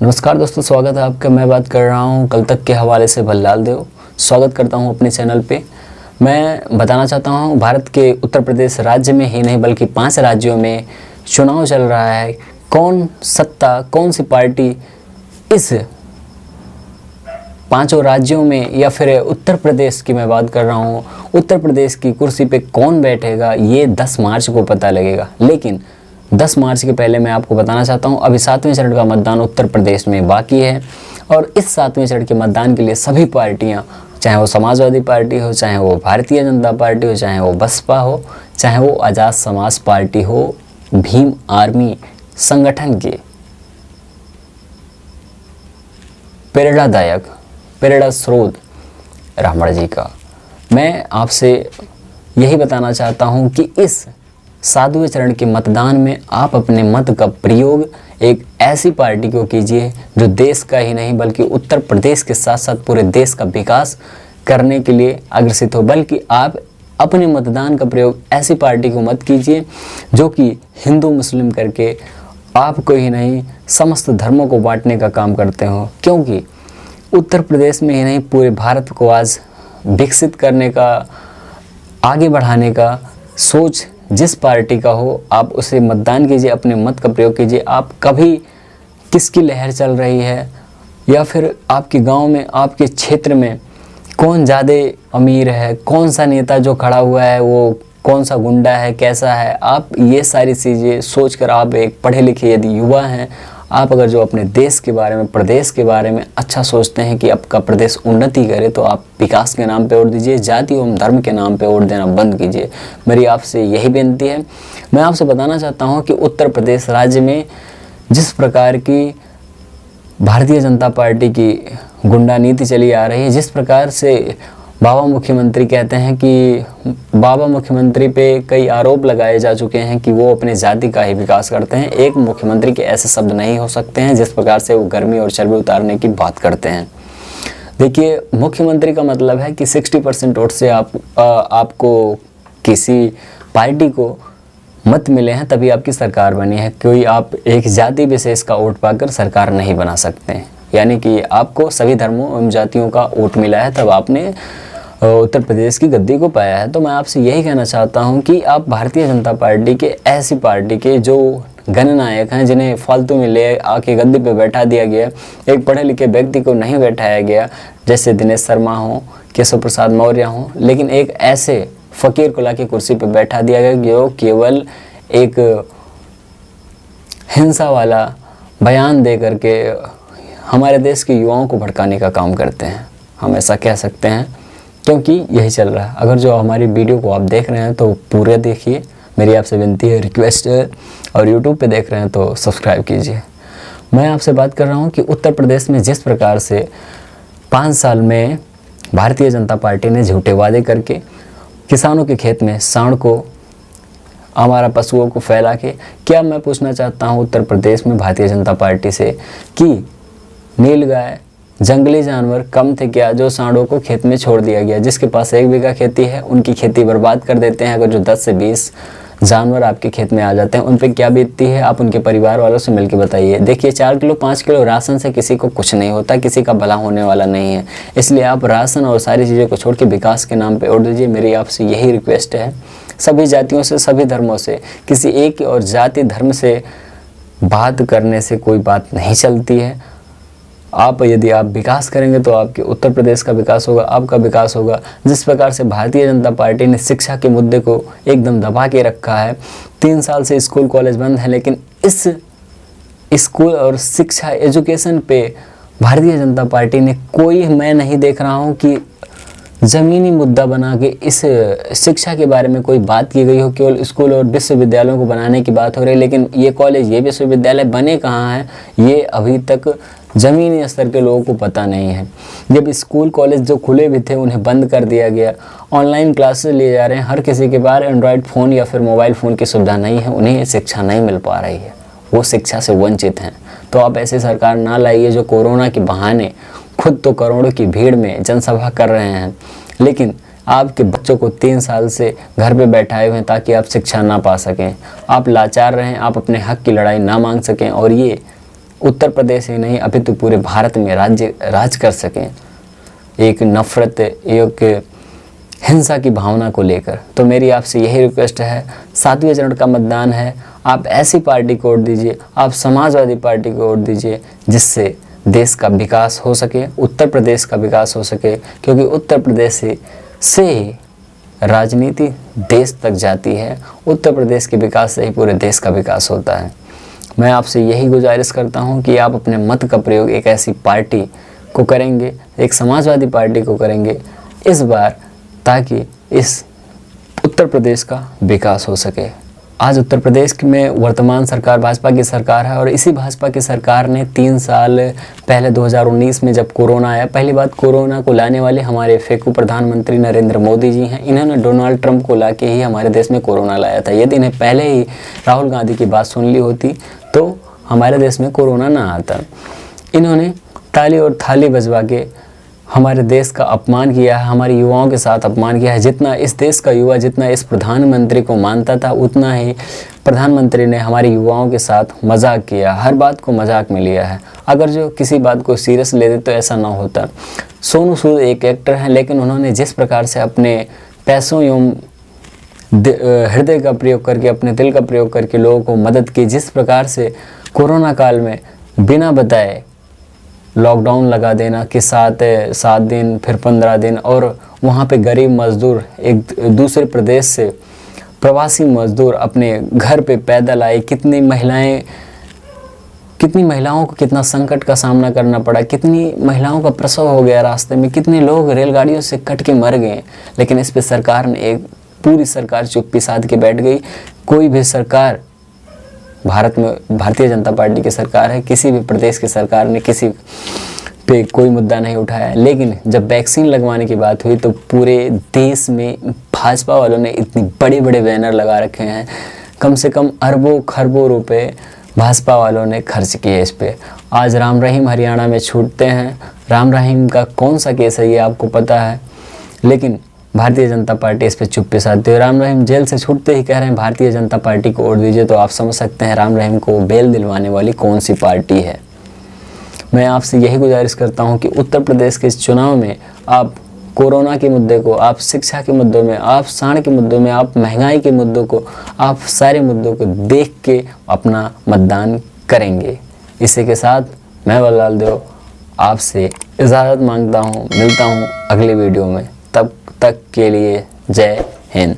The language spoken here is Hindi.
नमस्कार दोस्तों, स्वागत है आपका। मैं बात कर रहा हूं कल तक के हवाले से भल्लाल देव। स्वागत करता हूं अपने चैनल पे। मैं बताना चाहता हूं भारत के उत्तर प्रदेश राज्य में ही नहीं बल्कि 5 राज्यों में चुनाव चल रहा है। कौन सत्ता, कौन सी पार्टी इस 5 राज्यों में या फिर उत्तर प्रदेश की मैं बात कर रहा हूं, उत्तर प्रदेश की कुर्सी पे कौन बैठेगा ये 10 मार्च को पता लगेगा। लेकिन 10 मार्च के पहले मैं आपको बताना चाहता हूं अभी 7वें चरण का मतदान उत्तर प्रदेश में बाकी है और इस 7वें चरण के मतदान के लिए सभी पार्टियां, चाहे वो समाजवादी पार्टी हो, चाहे वो भारतीय जनता पार्टी हो, चाहे वो बसपा हो, चाहे वो आज़ाद समाज पार्टी हो, भीम आर्मी संगठन के प्रेरणा स्रोत रामड़ जी का, मैं आपसे यही बताना चाहता हूं कि इस 7वें चरण के मतदान में आप अपने मत का प्रयोग एक ऐसी पार्टी को कीजिए जो देश का ही नहीं बल्कि उत्तर प्रदेश के साथ साथ पूरे देश का विकास करने के लिए अग्रसित हो। बल्कि आप अपने मतदान का प्रयोग ऐसी पार्टी को मत कीजिए जो कि हिंदू मुस्लिम करके आपको ही नहीं समस्त धर्मों को बांटने का काम करते हो। क्योंकि उत्तर प्रदेश में ही नहीं पूरे भारत को आज विकसित करने का, आगे बढ़ाने का सोच जिस पार्टी का हो आप उसे मतदान कीजिए, अपने मत का प्रयोग कीजिए। आप कभी किसकी लहर चल रही है या फिर आपके गांव में, आपके क्षेत्र में कौन ज़्यादा अमीर है, कौन सा नेता जो खड़ा हुआ है वो कौन सा गुंडा है, कैसा है, आप ये सारी चीज़ें सोचकर आप एक पढ़े लिखे यदि युवा हैं, आप अगर जो अपने देश के बारे में, प्रदेश के बारे में अच्छा सोचते हैं कि आपका प्रदेश उन्नति करे तो आप विकास के नाम पे वोट दीजिए, जाति एवं धर्म के नाम पे वोट देना बंद कीजिए। मेरी आपसे यही बेनती है। मैं आपसे बताना चाहता हूं कि उत्तर प्रदेश राज्य में जिस प्रकार की भारतीय जनता पार्टी की गुंडा नीति चली आ रही है, जिस प्रकार से बाबा मुख्यमंत्री कहते हैं कि बाबा मुख्यमंत्री पे कई आरोप लगाए जा चुके हैं कि वो अपने जाति का ही विकास करते हैं। एक मुख्यमंत्री के ऐसे शब्द नहीं हो सकते हैं जिस प्रकार से वो गर्मी और चर्बी उतारने की बात करते हैं। देखिए, मुख्यमंत्री का मतलब है कि 60% वोट से आपको किसी पार्टी को मत मिले हैं तभी आपकी सरकार बनी है। कोई आप एक जाति विशेष का वोट पाकर सरकार नहीं बना सकते हैं। यानी कि आपको सभी धर्मों एवं जातियों का वोट मिला है तब आपने उत्तर प्रदेश की गद्दी को पाया है। तो मैं आपसे यही कहना चाहता हूं कि आप भारतीय जनता पार्टी के, ऐसी पार्टी के जो गणनायक हैं जिन्हें फालतू में ले आके गद्दी पे बैठा दिया गया, एक पढ़े लिखे व्यक्ति को नहीं बैठाया गया, जैसे दिनेश शर्मा हो, केशव प्रसाद मौर्य हो, लेकिन एक ऐसे फकीर को लाके कुर्सी पे बैठा दिया गया जो केवल एक हिंसा वाला बयान दे करके हमारे देश के युवाओं को भड़काने का काम करते हैं। हम ऐसा कह सकते हैं क्योंकि यही चल रहा है। अगर जो हमारी वीडियो को आप देख रहे हैं तो पूरे देखिए, मेरी आपसे विनती है, रिक्वेस्ट है, और यूट्यूब पे देख रहे हैं तो सब्सक्राइब कीजिए। मैं आपसे बात कर रहा हूँ कि उत्तर प्रदेश में जिस प्रकार से 5 साल में भारतीय जनता पार्टी ने झूठे वादे करके किसानों के खेत में सांड को, हमारा पशुओं को फैला के, क्या मैं पूछना चाहता हूँ उत्तर प्रदेश में भारतीय जनता पार्टी से कि नीलगाय, जंगली जानवर कम थे क्या जो सांडों को खेत में छोड़ दिया गया? जिसके पास 1 बीघा खेती है उनकी खेती बर्बाद कर देते हैं। अगर जो 10 से 20 जानवर आपके खेत में आ जाते हैं उन पे क्या बीतती है, आप उनके परिवार वालों से मिलकर बताइए। देखिए, 4 किलो 5 किलो राशन से किसी को कुछ नहीं होता, किसी का भला होने वाला नहीं है। इसलिए आप राशन और सारी चीज़ों को छोड़ के विकास के नाम पर वोट दीजिए। मेरी आपसे यही रिक्वेस्ट है। सभी जातियों से, सभी धर्मों से, किसी एक और जाति धर्म से बात करने से कोई बात नहीं चलती है। यदि आप विकास करेंगे तो आपके उत्तर प्रदेश का विकास होगा, आपका विकास होगा। जिस प्रकार से भारतीय जनता पार्टी ने शिक्षा के मुद्दे को एकदम दबा के रखा है, 3 साल से स्कूल कॉलेज बंद है, लेकिन इस स्कूल और शिक्षा, एजुकेशन पे भारतीय जनता पार्टी ने कोई, मैं नहीं देख रहा हूँ कि ज़मीनी मुद्दा बना के इस शिक्षा के बारे में कोई बात की गई हो। केवल स्कूल और विश्वविद्यालयों को बनाने की बात हो रही है, लेकिन ये कॉलेज, ये विश्वविद्यालय बने कहाँ हैं ये अभी तक ज़मीनी स्तर के लोगों को पता नहीं है। जब स्कूल कॉलेज जो खुले भी थे उन्हें बंद कर दिया गया, ऑनलाइन क्लासेस लिए जा रहे हैं, हर किसी के पास एंड्रॉयड फ़ोन या फिर मोबाइल फ़ोन की सुविधा नहीं है, उन्हें ये शिक्षा नहीं मिल पा रही है, वो शिक्षा से वंचित हैं। तो आप ऐसी सरकार ना लाइए जो कोरोना के बहाने खुद तो करोड़ों की भीड़ में जनसभा कर रहे हैं, लेकिन आपके बच्चों को 3 साल से घर पे बैठाए हुए हैं ताकि आप शिक्षा ना पा सकें। आप लाचार रहें, आप अपने हक की लड़ाई ना मांग सकें, और ये उत्तर प्रदेश ही नहीं अपितु पूरे भारत में राज कर सकें, एक नफरत, एक हिंसा की भावना को लेकर। तो मेरी आपसे यही रिक्वेस्ट है, 7वें चरण का मतदान है, आप ऐसी पार्टी को वोट दीजिए, आप समाजवादी पार्टी को वोट दीजिए जिससे देश का विकास हो सके, उत्तर प्रदेश का विकास हो सके, क्योंकि उत्तर प्रदेश से राजनीति देश तक जाती है, उत्तर प्रदेश के विकास से ही पूरे देश का विकास होता है। मैं आपसे यही गुजारिश करता हूं कि आप अपने मत का प्रयोग एक ऐसी पार्टी को करेंगे, एक समाजवादी पार्टी को करेंगे इस बार, ताकि इस उत्तर प्रदेश का विकास हो सके। आज उत्तर प्रदेश में वर्तमान सरकार भाजपा की सरकार है और इसी भाजपा की सरकार ने 3 साल पहले 2019 में जब कोरोना आया, पहली बात कोरोना को लाने वाले हमारे फेकू प्रधानमंत्री नरेंद्र मोदी जी हैं। इन्होंने डोनाल्ड ट्रंप को लाके ही हमारे देश में कोरोना लाया था। यदि इन्हें पहले ही राहुल गांधी की बात सुन ली होती तो हमारे देश में कोरोना ना आता। इन्होंने ताली और थाली बजवा के हमारे देश का अपमान किया है, हमारे युवाओं के साथ अपमान किया है। जितना इस देश का युवा जितना इस प्रधानमंत्री को मानता था, उतना ही प्रधानमंत्री ने हमारे युवाओं के साथ मजाक किया, हर बात को मजाक में लिया है। अगर जो किसी बात को सीरियस लेते तो ऐसा ना होता। सोनू सूद एक एक्टर हैं, लेकिन उन्होंने जिस प्रकार से अपने पैसों एवं हृदय का प्रयोग करके, अपने दिल का प्रयोग करके लोगों को मदद की, जिस प्रकार से कोरोना काल में बिना बताए लॉकडाउन लगा देना कि 7 दिन फिर 15 दिन, और वहाँ पे गरीब मजदूर एक दूसरे प्रदेश से प्रवासी मजदूर अपने घर पे पैदल आए, कितनी महिलाओं को कितना संकट का सामना करना पड़ा, कितनी महिलाओं का प्रसव हो गया रास्ते में, कितने लोग रेलगाड़ियों से कट के मर गए। लेकिन इस पे सरकार ने, एक पूरी सरकार चुप्पी साध के बैठ गई। कोई भी सरकार भारत में भारतीय जनता पार्टी की सरकार है, किसी भी प्रदेश की सरकार ने किसी पे कोई मुद्दा नहीं उठाया। लेकिन जब वैक्सीन लगवाने की बात हुई तो पूरे देश में भाजपा वालों ने इतने बड़े बड़े बैनर लगा रखे हैं, कम से कम अरबों खरबों रुपए भाजपा वालों ने खर्च किए इस पे। आज राम रहीम हरियाणा में छूटते हैं, राम रहीम का कौन सा केस है ये आपको पता है, लेकिन भारतीय जनता पार्टी इस पे चुप्पी साधती है। राम रहीम जेल से छूटते ही कह रहे हैं भारतीय जनता पार्टी को वोट दीजिए, तो आप समझ सकते हैं राम रहीम को बेल दिलवाने वाली कौन सी पार्टी है। मैं आपसे यही गुजारिश करता हूं कि उत्तर प्रदेश के इस चुनाव में आप कोरोना के मुद्दे को, आप शिक्षा के मुद्दों में, आप साढ़ के मुद्दों में, आप महंगाई के मुद्दों को, आप सारे मुद्दों को देख के अपना मतदान करेंगे। इसी के साथ मैं वल्लाल देव आपसे इजाज़त मांगता हूँ, मिलता हूँ अगले वीडियो में। तब तक के लिए जय हिंद।